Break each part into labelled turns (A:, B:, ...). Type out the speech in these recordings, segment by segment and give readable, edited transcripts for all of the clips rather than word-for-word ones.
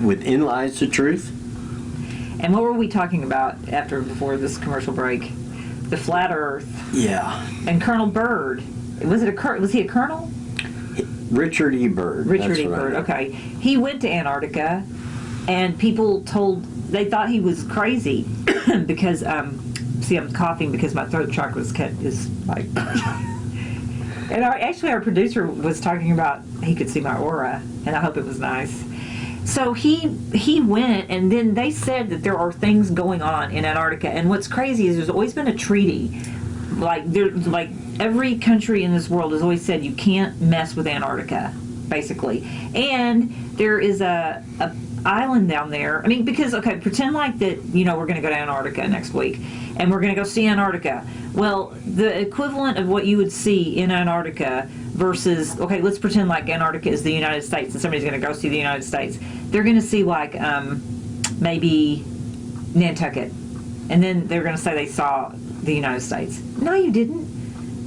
A: within lies the truth.
B: And what were we talking about before this commercial break? The flat Earth.
A: Yeah.
B: And Colonel Byrd. Was he a colonel?
A: Richard E. Byrd.
B: Richard E. Byrd. Okay. He went to Antarctica, and people they thought he was crazy because see, I'm coughing because my throat chakra is like. And our producer was talking about he could see my aura, and I hope it was nice. So he went, and then they said that there are things going on in Antarctica. And what's crazy is there's always been a treaty, like every country in this world has always said you can't mess with Antarctica, basically. And there is a island down there. I mean, because pretend like that. We're going to go to Antarctica next week, and we're going to go see Antarctica. Well, the equivalent of what you would see in Antarctica versus, let's pretend like Antarctica is the United States and somebody's going to go see the United States. They're going to see maybe Nantucket. And then they're going to say they saw the United States. No, you didn't.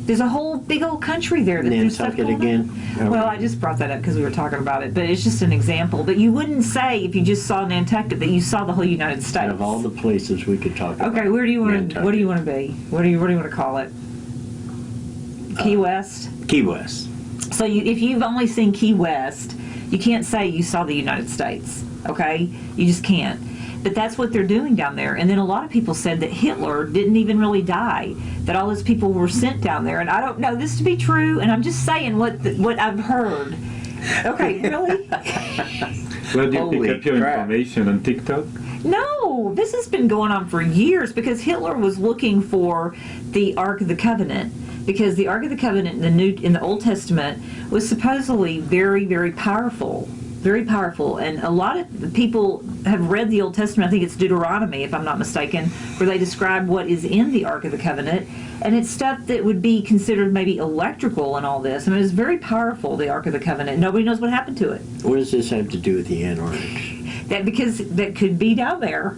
B: There's a whole big old country there.
A: Nantucket again?
B: Well, I just brought that up because we were talking about it, but it's just an example. But you wouldn't say, if you just saw Nantucket, that you saw the whole United States.
A: Out of all the places we could talk about.
B: Okay, what do you want to be? What do you want to call it? Key West?
A: Key West.
B: So if you've only seen Key West, you can't say you saw the United States, okay? You just can't. But that's what they're doing down there. And then a lot of people said that Hitler didn't even really die, that all those people were sent down there. And I don't know this to be true, and I'm just saying what I've heard. Okay, really?
C: Well, do you pick up your information on TikTok?
B: No, this has been going on for years because Hitler was looking for the Ark of the Covenant. Because the Ark of the Covenant in the Old Testament was supposedly very, very powerful. Very powerful. And a lot of people have read the Old Testament. I think it's Deuteronomy, if I'm not mistaken, where they describe what is in the Ark of the Covenant. And it's stuff that would be considered maybe electrical and all this. I mean, it's very powerful, the Ark of the Covenant. Nobody knows what happened to it.
A: What does this have to do with the Antarctic?
B: Because that could be down there.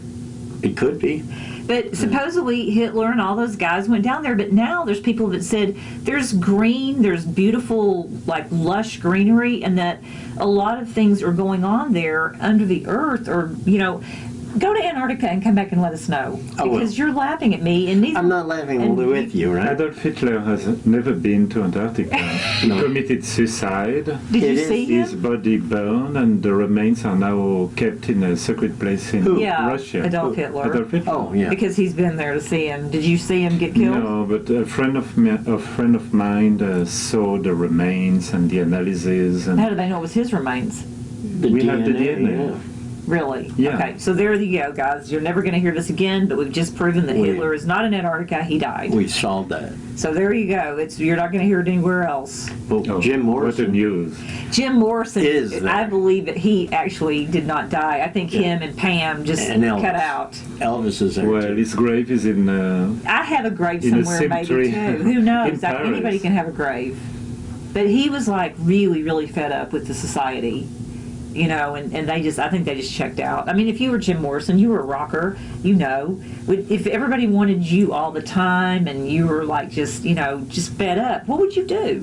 A: It could be.
B: But supposedly Hitler and all those guys went down there, but now there's people that said there's beautiful, lush greenery, and that a lot of things are going on there under the earth, or, go to Antarctica and come back and let us know. Because you're laughing at me. And
A: I'm not laughing with you, right?
C: Adolf Hitler has never been to Antarctica. He committed suicide.
B: Did you see him?
C: His body burned, and the remains are now kept in a secret place in Russia.
B: Adolf Hitler.
C: Adolf Hitler.
A: Oh, yeah.
B: Because he's been there to see him. Did you see him get killed?
C: No, but a friend of mine saw the remains and the analysis. And
B: how do they know it was his remains?
C: We have the DNA.
A: Yeah.
B: Really?
C: Yeah.
B: Okay, so there you go, guys. You're never going to hear this again, but we've just proven that Hitler is not in Antarctica. He died.
A: We solved that.
B: So there you go. You're not going to hear it anywhere else.
A: Well, Jim Morrison.
C: What a news.
B: Jim Morrison,
A: is there.
B: I believe that he actually did not die. I think him and Pam just cut out.
A: Elvis is there.
C: Well, his grave is in...
B: I have a grave
C: in
B: somewhere, maybe, too. Who knows? Anybody can have a grave. But he was, really, really fed up with the society. And I think they just checked out. I mean, if you were Jim Morrison, you were a rocker, if everybody wanted you all the time and you were just fed up, what would you do?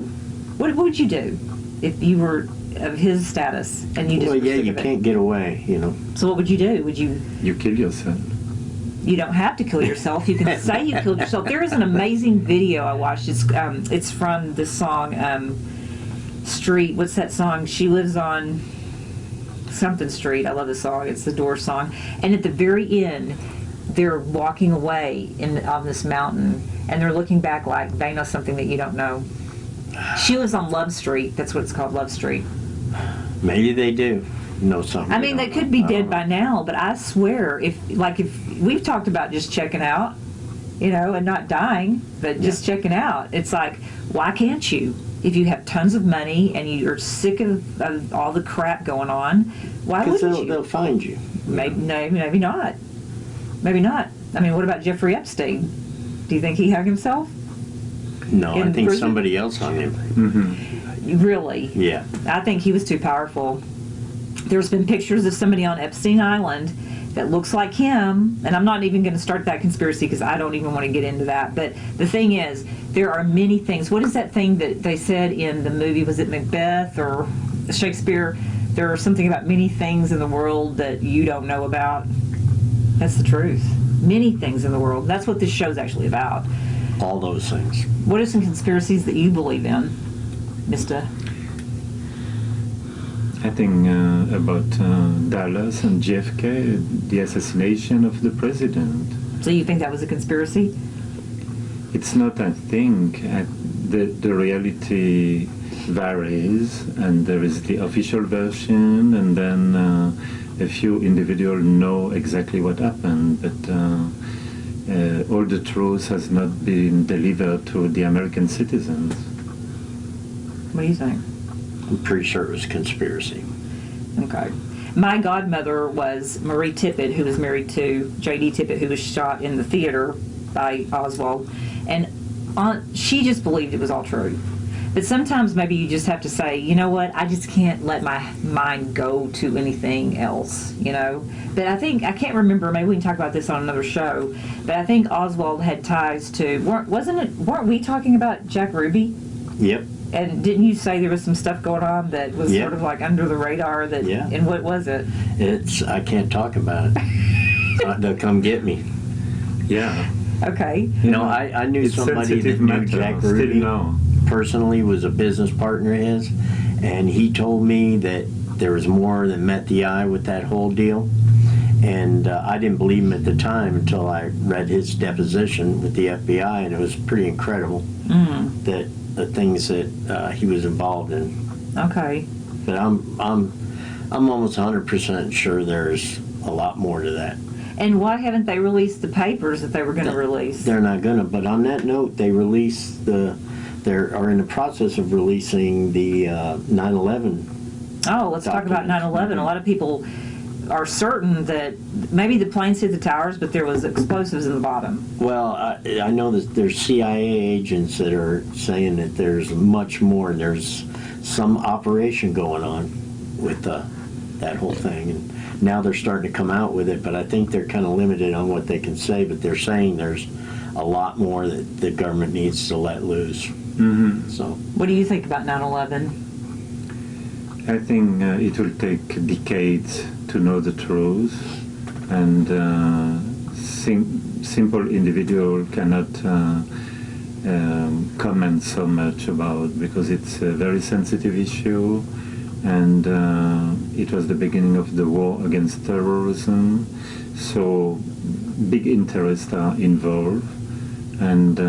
B: What would you do if you were of his status and you just
A: Well, yeah, you can't get away,
B: So what would you do?
C: You kill yourself.
B: You don't have to kill yourself. You can say you killed yourself. There is an amazing video I watched. It's from the song Street. What's that song? She lives on something street. I love the song. It's the Doors song. And at the very end, they're walking away on this mountain, and they're looking back like they know something that you don't know. She lives on Love Street. That's what it's called, Love Street.
A: Maybe they do know something.
B: I mean, they could be dead by now, but I swear, if we've talked about just checking out, and not dying, but just checking out. It's like, why can't you? If you have tons of money and you're sick of all the crap going on, why wouldn't you?
A: They'll find you.
B: Maybe not. Maybe not. I mean, what about Jeffrey Epstein? Do you think he hung himself?
A: No, I think somebody else hung him.
C: Mm-hmm.
B: Really?
A: Yeah.
B: I think he was too powerful. There's been pictures of somebody on Epstein Island that looks like him, and I'm not even going to start that conspiracy because I don't even want to get into that. But the thing is, there are many things. What is that thing that they said in the movie? Was it Macbeth or Shakespeare? there are something about many things in the world that you don't know about. That's the truth. Many things in the world. That's what this show's actually about.
A: All those things.
B: What are some conspiracies that you believe in, Mr.?
C: I think about Dallas and JFK, the assassination of the president.
B: So you think that was a conspiracy?
C: It's not, I think. The reality varies, and there is the official version, and then a few individuals know exactly what happened, but all the truth has not been delivered to the American citizens.
B: What do you think?
A: I'm pretty sure it was a conspiracy.
B: Okay. My godmother was Marie Tippett, who was married to J.D. Tippett, who was shot in the theater by Oswald. And she just believed it was all true. But sometimes maybe you just have to say, you know what, I just can't let my mind go to anything else, you know. But I think, I can't remember, maybe we can talk about this on another show, but I think Oswald had ties to, weren't we talking about Jack Ruby?
A: Yep.
B: And didn't you say there was some stuff going on that was
A: Yeah.
B: sort of like under the radar? That,
A: Yeah.
B: And what was it?
A: I can't talk about it. They'll come get me.
C: Yeah.
B: Okay.
A: No, I knew
C: It's
A: somebody that
C: sensitive
A: knew
C: matter.
A: Jack
C: Still
A: Ruby
C: no.
A: personally, was a business partner of his, and he told me that there was more than met the eye with that whole deal. And I didn't believe him at the time until I read his deposition with the FBI, and it was pretty incredible that the things that he was involved in.
B: Okay.
A: But I'm almost 100% sure there's a lot more to that.
B: And why haven't they released the papers that they were going to release?
A: They're not gonna. But on that note, they released they are in the process of releasing the 9/11.
B: Oh, let's talk about
A: documents.
B: 9/11. A lot of people are certain that maybe the planes hit the towers, but there was explosives in the bottom.
A: Well, I know that there's CIA agents that are saying that there's much more, and there's some operation going on with that whole thing. And now they're starting to come out with it, but I think they're kind of limited on what they can say. But they're saying there's a lot more that the government needs to let loose.
C: Mm-hmm.
A: So,
B: What do you think about 9/11?
C: I think it will take decades to know the truth, and simple individual cannot comment so much about, because it's a very sensitive issue, and it was the beginning of the war against terrorism, so big interests are involved, and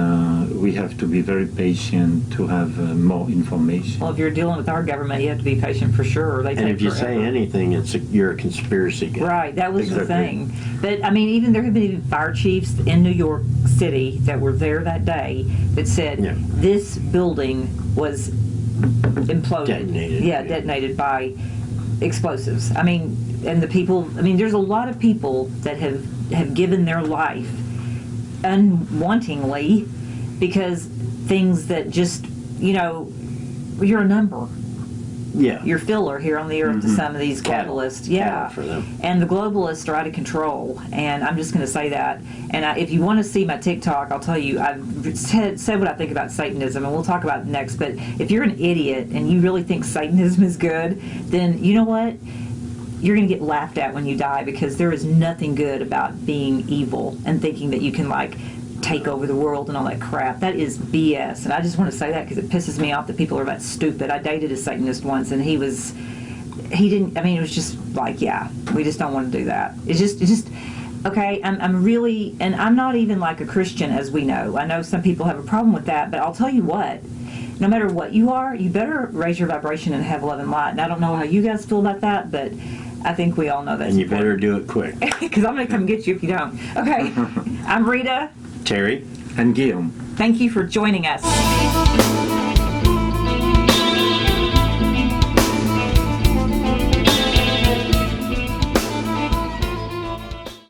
C: we have to be very patient to have more information.
B: Well, if you're dealing with our government, you have to be patient for sure. They
A: and
B: take
A: if you say
B: forever.
A: anything, you're a conspiracy guy.
B: Right, that was the
C: Exactly.
B: thing. But I mean, even there have been even fire chiefs in New York City that were there that day that said
A: Yeah.
B: this building was imploded.
A: Detonated.
B: Yeah, detonated by explosives. I mean, and the people. I mean, there's a lot of people that have given their life unwantingly because things that just, you know, you're a number.
A: Yeah.
B: You're filler here on the earth to some of these
A: Cattle.
B: globalists. Yeah.
A: Cattle for them.
B: And the globalists are out of control. And I'm just going to say that. And if you want to see my TikTok, I'll tell you, I've said what I think about Satanism, and we'll talk about it next. But if you're an idiot and you really think Satanism is good, then you know what? You're going to get laughed at when you die, because there is nothing good about being evil and thinking that you can, like, take over the world and all that crap. That is BS. And I just want to say that because it pisses me off that people are that stupid. I dated a Satanist once, and he didn't, I mean, it was just like, yeah, we just don't want to do that. It's just okay, I'm really, and I'm not even like a Christian, as we know. I know some people have a problem with that, but I'll tell you what, no matter what you are, you better raise your vibration and have love and light. And I don't know how you guys feel about that, but I think we all know that.
A: And you better do it quick.
B: Because I'm going to come get you if you don't. Okay, I'm Rita.
A: Terry?
C: And Guillaume.
B: Thank you for joining us.